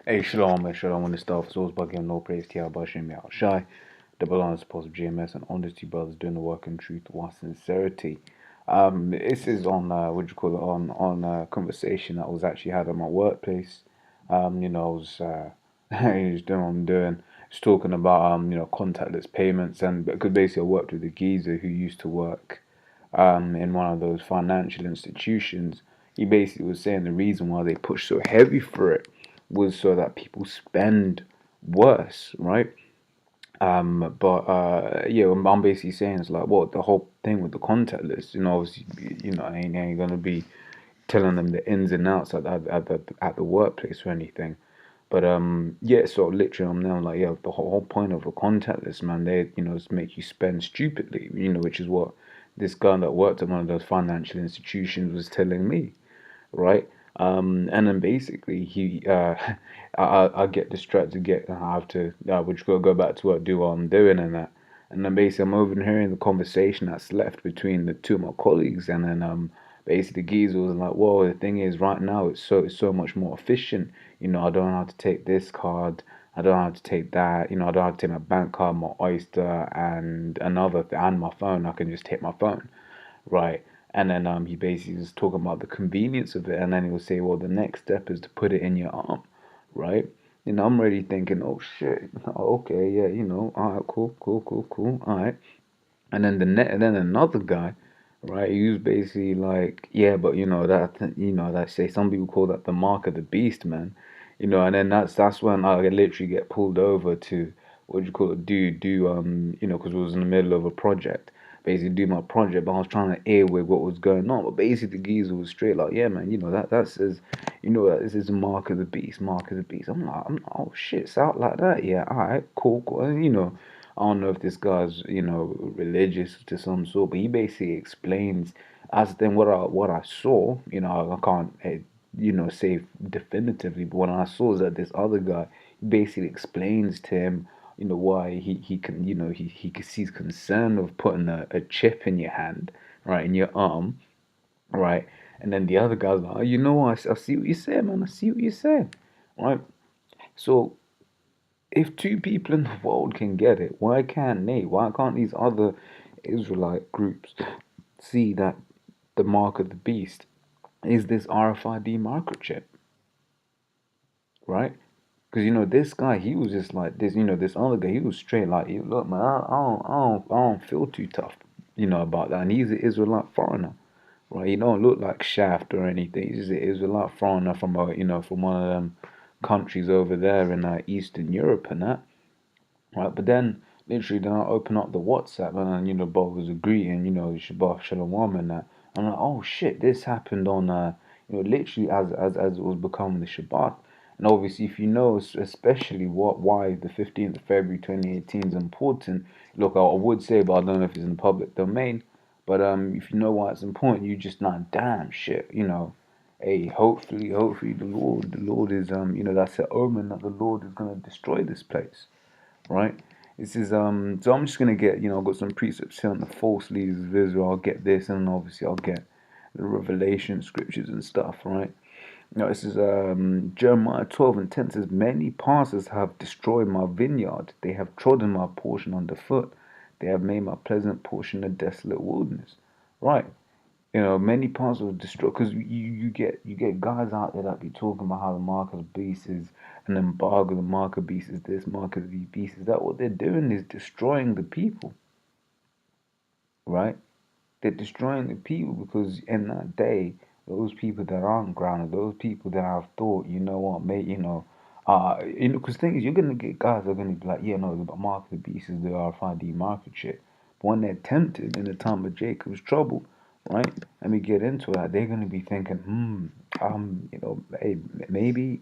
Shalom, I want to start off source by giving no praise to Yahweh Shem Yahweh Shai, the balance post of GMS and honesty brothers doing the work in truth while sincerity. This is on what do you call it on conversation that was actually had at my workplace. I was just doing what I'm doing, just talking about contactless payments, and because basically I worked with a geezer who used to work in one of those financial institutions. He basically was saying the reason why they push so heavy for it was so that people spend worse, right? But yeah, I'm basically saying it's like, well, the whole thing with the contactless, obviously, I ain't gonna be telling them the ins and outs at the workplace or anything. But yeah, so literally, I'm now like, yeah, the whole point of a contactless, man, they, is make you spend stupidly, which is what this guy that worked at one of those financial institutions was telling me, right? And then basically I get distracted, I have to, which go back to what do what I'm doing and that, and then basically I'm overhearing the conversation that's left between the two of my colleagues, and then basically the geezer was like, well, the thing is, right now it's so much more efficient. I don't have to take this card. I don't have to take that. I don't have to take my bank card, my Oyster, and and my phone. I can just take my phone, right? And then he basically was talking about the convenience of it, and then he will say, well, the next step is to put it in your arm, right? I'm already thinking, oh shit, okay, yeah, all right, cool, cool, cool, cool, all right. And then and then another guy, right? He was basically like, yeah, but that say some people call that the mark of the beast, man. And then that's when I literally get pulled over to what do you call it? Because we was in the middle of a project, basically do my project, but I was trying to airway what was going on. But basically, the geezer was straight like, yeah, man, that says, that this is a mark of the beast, mark of the beast. Oh shit, it's out like that, yeah, all right, cool, cool, I don't know if this guy's, religious to some sort, but he basically explains as then what I saw, I can't say definitively, but what I saw is that this other guy basically explains to him, why he can, he sees concern of putting a chip in your hand, right, in your arm, right, and then the other guy's like, oh, I see what you're saying, man, I see what you're saying, right. So if two people in the world can get it, why can't they? Why can't these other Israelite groups see that the mark of the beast is this RFID microchip, right? Because this guy, he was just like this. This other guy, he was straight like, look, man, I don't feel too tough, about that. And he's an Israelite foreigner, right? He don't look like Shaft or anything. He's just an Israelite foreigner from from one of them countries over there in Eastern Europe and that. Right, but then literally then I open up the WhatsApp and then both was agreeing, Shabbat Shalom and that. I'm like, oh shit, this happened on literally as it was becoming the Shabbat. And obviously if especially why the 15th of February 2018 is important, look, I would say, but I don't know if it's in the public domain. But if you know why it's important, you just not damn shit, Hey, hopefully the Lord is that's an omen that the Lord is gonna destroy this place, right? This is so I'm just gonna get, I've got some precepts here on the false leaders of Israel. I'll get this, and obviously I'll get the revelation scriptures and stuff, right? This is Jeremiah 12 and 10 says, many pastors have destroyed my vineyard, they have trodden my portion underfoot, they have made my pleasant portion a desolate wilderness. Right. Many parts will destroy because you get guys out there that be talking about how the mark of the beast is an embargo, the mark of the beast is this, mark of the beast is that. What they're doing is destroying the people, right? They're destroying the people because in that day, those people that aren't grounded, those people that have thought, you know what, mate, because thing is, you're gonna get guys that are gonna be like, yeah, no, the mark of the beast is the RFID market shit. But when they're tempted in the time of Jacob's trouble, right? Let me get into that. They're gonna be thinking, hey, maybe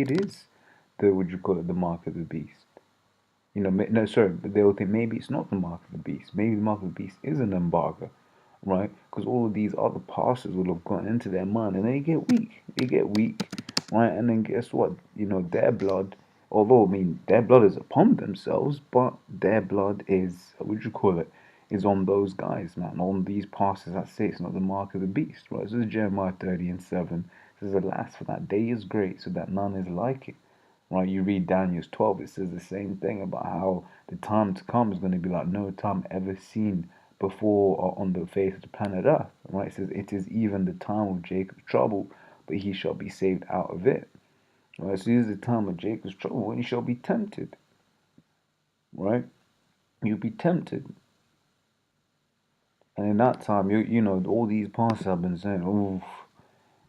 it is the what you call it, the mark of the beast. No, sorry, but they'll think maybe it's not the mark of the beast. Maybe the mark of the beast is an embargo, right? Because all of these other pastors will have gone into their mind and they get weak. They get weak, right? And then guess what? Their blood, although, I mean, their blood is upon themselves, but their blood is, what would you call it, is on those guys, man. On these pastors that say it's not the mark of the beast, right? So this is Jeremiah 30 and 7. It says, alas, for that day is great, so that none is like it. right? You read Daniel 12, it says the same thing about how the time to come is going to be like no time ever seen before or on the face of the planet Earth, right? It says it is even the time of Jacob's trouble, but he shall be saved out of it. Right? So this is the time of Jacob's trouble when he shall be tempted, right? You'll be tempted. And in that time, you know, all these pastors have been saying, oh,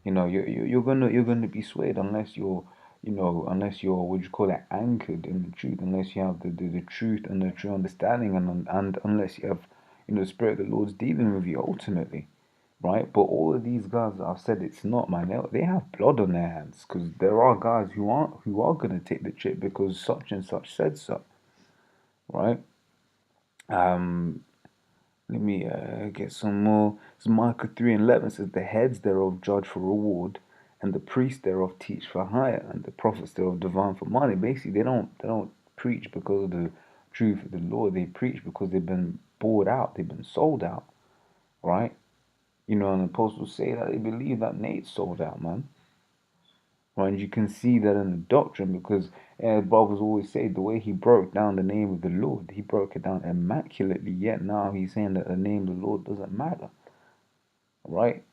you know, you're gonna be swayed unless you're, you know, unless you're, what you call it, anchored in the truth, unless you have the truth and the true understanding, and unless you have, you know, the Spirit of the Lord's dealing with you ultimately, right? But all of these guys that I've said it's not, man. They have blood on their hands, because there are guys who are gonna take the chip because such and such said so, right? Um, Let me get some more. It's Micah 3:11 says, the heads thereof judge for reward, and the priests thereof teach for hire, and the prophets thereof divine for money. Basically, they don't preach because of the truth of the Lord. They preach because they've been bought out, they've been sold out, right? You know, and the apostles say that they believe that Nate's sold out, man. Right? And you can see that in the doctrine because brothers always say the way he broke down the name of the Lord, he broke it down immaculately. Yet now he's saying that the name of the Lord doesn't matter, right?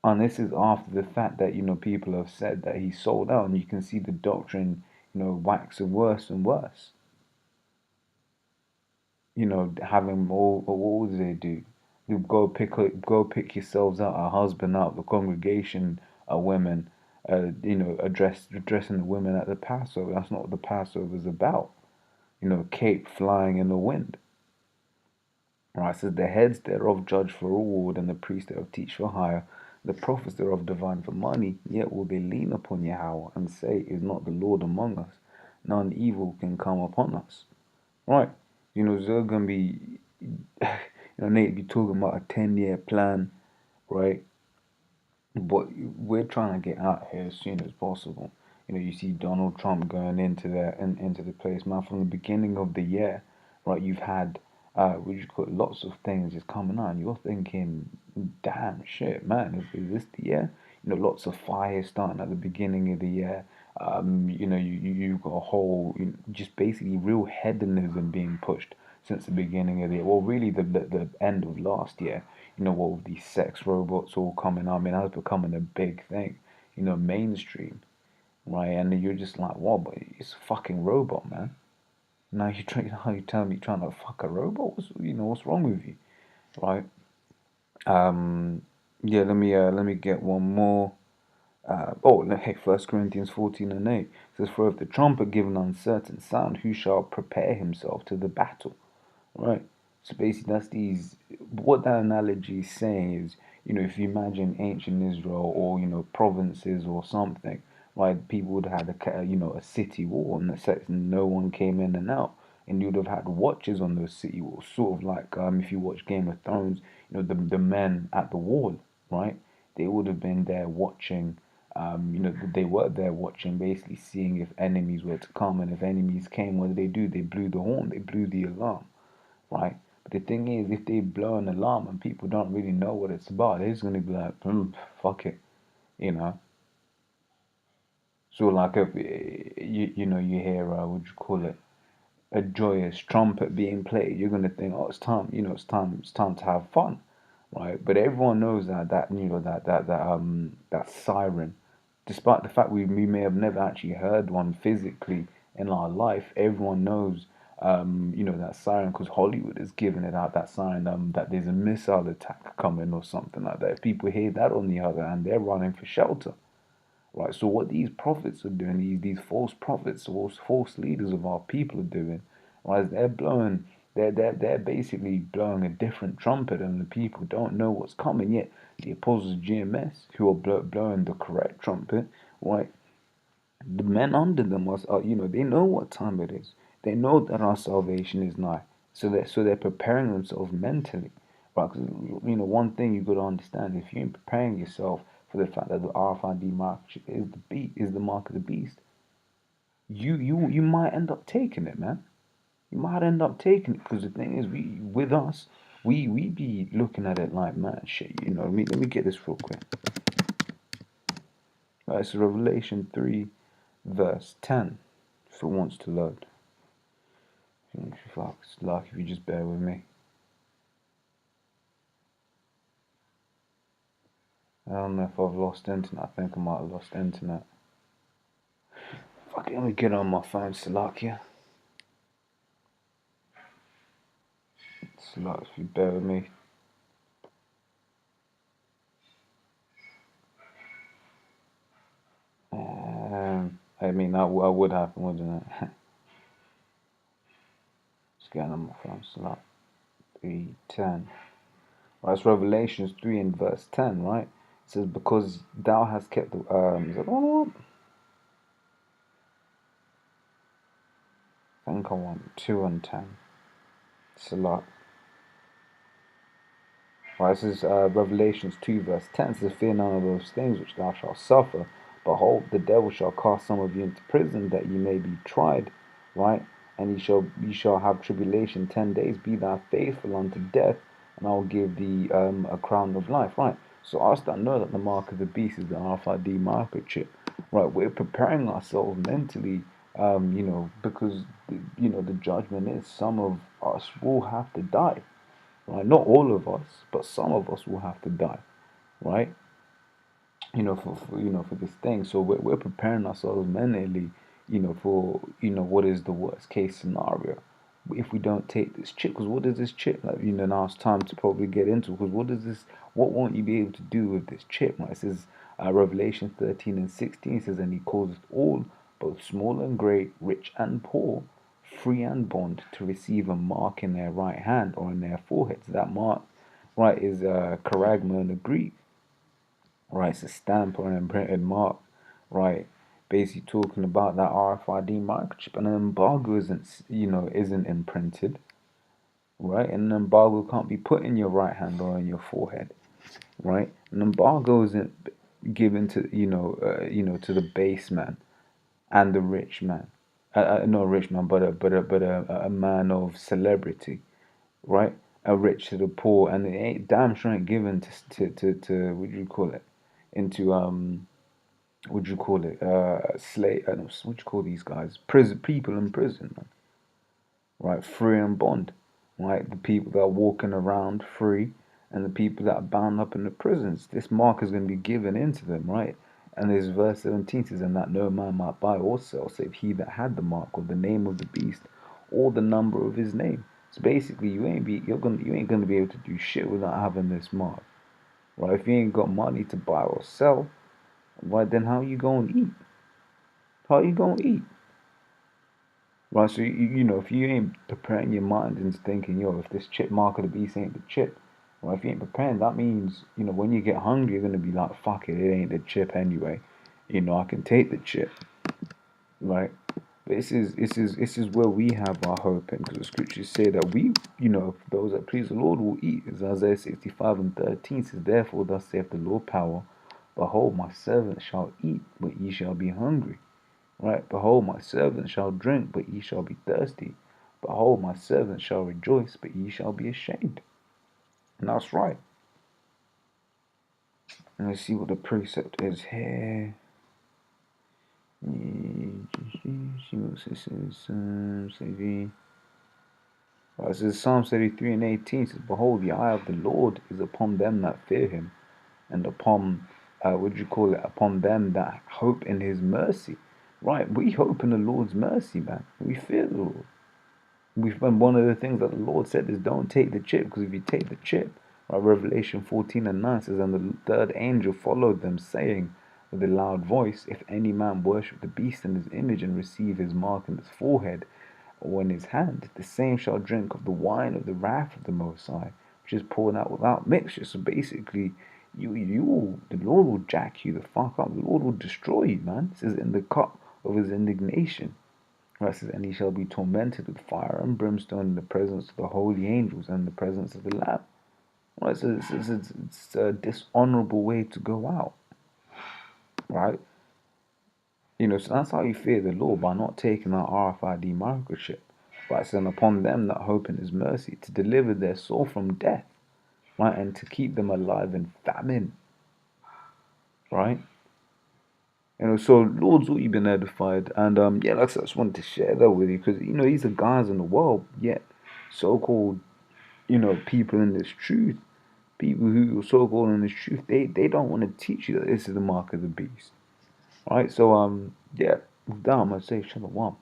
And this is after the fact that, you know, people have said that he sold out, and you can see the doctrine, you know, waxing worse and worse. You know, having more, what would they do? You go pick yourselves out a husband out of the congregation, women, you know, addressing the women at the Passover. That's not what the Passover is about. You know, cape flying in the wind. Right, it says the heads thereof judge for reward, and the priests thereof teach for hire, the prophets thereof divine for money, yet will they lean upon Yahweh and say, is not the Lord among us? None evil can come upon us. Right. You know, there's gonna be you know, Nate be talking about a 10-year plan, right? But we're trying to get out here as soon as possible. You know, you see Donald Trump going into the place, man. From the beginning of the year, right? You've had we just got lots of things just coming out, and you're thinking, damn shit, man, is this the year? You know, lots of fires starting at the beginning of the year. You know, you've got a whole, you know, just basically real hedonism being pushed since the beginning of the year. Well, really, the end of last year. You know, what with these sex robots all coming up, I mean, that's becoming a big thing. You know, mainstream, right? And then you're just like, what? But it's a fucking robot, man. Now you tell me you're trying to fuck a robot? What's wrong with you, right? Um, yeah. Let me get one more. Hey, 1 Corinthians 14:8 says, for if the trumpet give an uncertain sound, who shall prepare himself to the battle? Right. So basically, that's these. What that analogy is saying is, you know, if you imagine ancient Israel or, you know, provinces or something, right? People would have had you know, a city wall, and no one came in and out, and you'd have had watchers on those city walls, sort of like if you watch Game of Thrones, you know, the men at the wall, right? They would have been there watching. You know, they were there watching, basically seeing if enemies were to come, and if enemies came, what did they do? They blew the horn, they blew the alarm, right? But the thing is, if they blow an alarm and people don't really know what it's about, they're just gonna be like, fuck it, you know. So like if you know, you hear what you call it, a joyous trumpet being played, you're gonna think, oh, it's time, you know, it's time to have fun, right? But everyone knows that you know that siren, despite the fact we may have never actually heard one physically in our life, everyone knows you know, that siren because Hollywood is giving it out, that siren, that there's a missile attack coming or something like that. If people hear that on the other hand, they're running for shelter. Right, so what these prophets are doing, these false prophets, false leaders of our people are doing, right, is they're basically blowing a different trumpet, and the people don't know what's coming yet. The apostles of GMS, who are blowing the correct trumpet, right, the men under them are, you know, they know what time it is. They know that our salvation is nigh. So they're preparing themselves mentally. Right? 'Cause, you know, one thing you got to understand, if you ain't preparing yourself for the fact that the RFID mark is the mark of the beast, you might end up taking it, man. You might end up taking it, because the thing is, we be looking at it like, man, shit. You know, let me get this real quick. Right, so Revelation 3. verse 10, if it wants to load. Fuck, it's luck if you just bear with me. I don't know if I've lost internet. I think I might have lost internet. Fuck it, let me get on my phone, Salakia. Salak, if you bear with me. I mean, that would happen, wouldn't it? Just getting on my phone, Salak. 3:10. Right, it's Revelations 3 and verse 10, right? It says, because thou hast kept the, is that the one? I think I want 2 and 10. Salak. Right, this is Revelations 2 verse 10. It says, fear none of those things which thou shalt suffer. Behold, the devil shall cast some of you into prison, that ye may be tried, right? And ye shall have tribulation 10 days. Be thou faithful unto death, and I will give thee a crown of life, right? So us that know that the mark of the beast is the RFID microchip, right? We're preparing ourselves mentally, because the judgment is some of us will have to die, right? Not all of us, but some of us will have to die, right? For this thing. So we're preparing ourselves mentally, for what is the worst case scenario if we don't take this chip. Because what is this chip? Like, now it's time to probably get into. Because what won't you be able to do with this chip? Right? It says Revelation 13 and 16 says, and he causeth all, both small and great, rich and poor, free and bond, to receive a mark in their right hand or in their foreheads. That mark, right, is charagma in the Greek. Right, it's a stamp or an imprinted mark, right? Basically talking about that RFID microchip, and an embargo isn't imprinted, right? And an embargo can't be put in your right hand or in your forehead, right? An embargo isn't given to to the base man and the rich man, not a rich man, but a man of celebrity, right? A rich to the poor, and it ain't damn sure ain't given to what do you call it, into what do you call it, slave, what do you call these guys, prison people in prison, man. Right? Free and bond, right? The people that are walking around free, and the people that are bound up in the prisons. This mark is going to be given into them, right? And this verse 17 says, and that no man might buy or sell save he that had the mark, or the name of the beast, or the number of his name. So basically, you ain't gonna be able to do shit without having this mark, right? If you ain't got money to buy or sell, right, then how you gonna eat? How you gonna eat? Right, so if you ain't preparing your mind into thinking, yo, if this chip mark of the beast ain't the chip, right? If you ain't preparing, that means, when you get hungry, you're gonna be like, fuck it, it ain't the chip anyway. I can take the chip, right? But this is where we have our hope in, because the scriptures say that we, those that please the Lord will eat. As Isaiah 65 and 13 says, therefore thus saith the Lord power, behold, my servant shall eat, but ye shall be hungry. Right? Behold, my servant shall drink, but ye shall be thirsty. Behold, my servant shall rejoice, but ye shall be ashamed. And that's right. And let's see what the precept is here. See what this is. It says Psalm 33 and 18 says, behold, the eye of the Lord is upon them that fear him, and upon, upon them that hope in his mercy. Right? We hope in the Lord's mercy, man. We fear the Lord. One of the things that the Lord said is don't take the chip, because if you take the chip, right, Revelation 14 and 9 says, and the third angel followed them, saying with a loud voice, if any man worship the beast and his image and receive his mark in his forehead or in his hand, the same shall drink of the wine of the wrath of the Most High, which is poured out without mixture. So basically, the Lord will jack you the fuck up. The Lord will destroy you, man. It says in the cup of his indignation. Right, says, and he shall be tormented with fire and brimstone in the presence of the holy angels and in the presence of the Lamb. Right, so it's a dishonorable way to go out. Right? So that's how you fear the Lord, by not taking that RFID microchip. Right, so upon them that hope in his mercy, to deliver their soul from death, right, and to keep them alive in famine. Right? So Lord's already been edified, and yeah, like I said, I just wanted to share that with you because these are guys in the world, yet so-called people in this truth, people who are so-called in this truth, they don't want to teach you that this is the mark of the beast, right? So yeah, with that I'm gonna say shalom.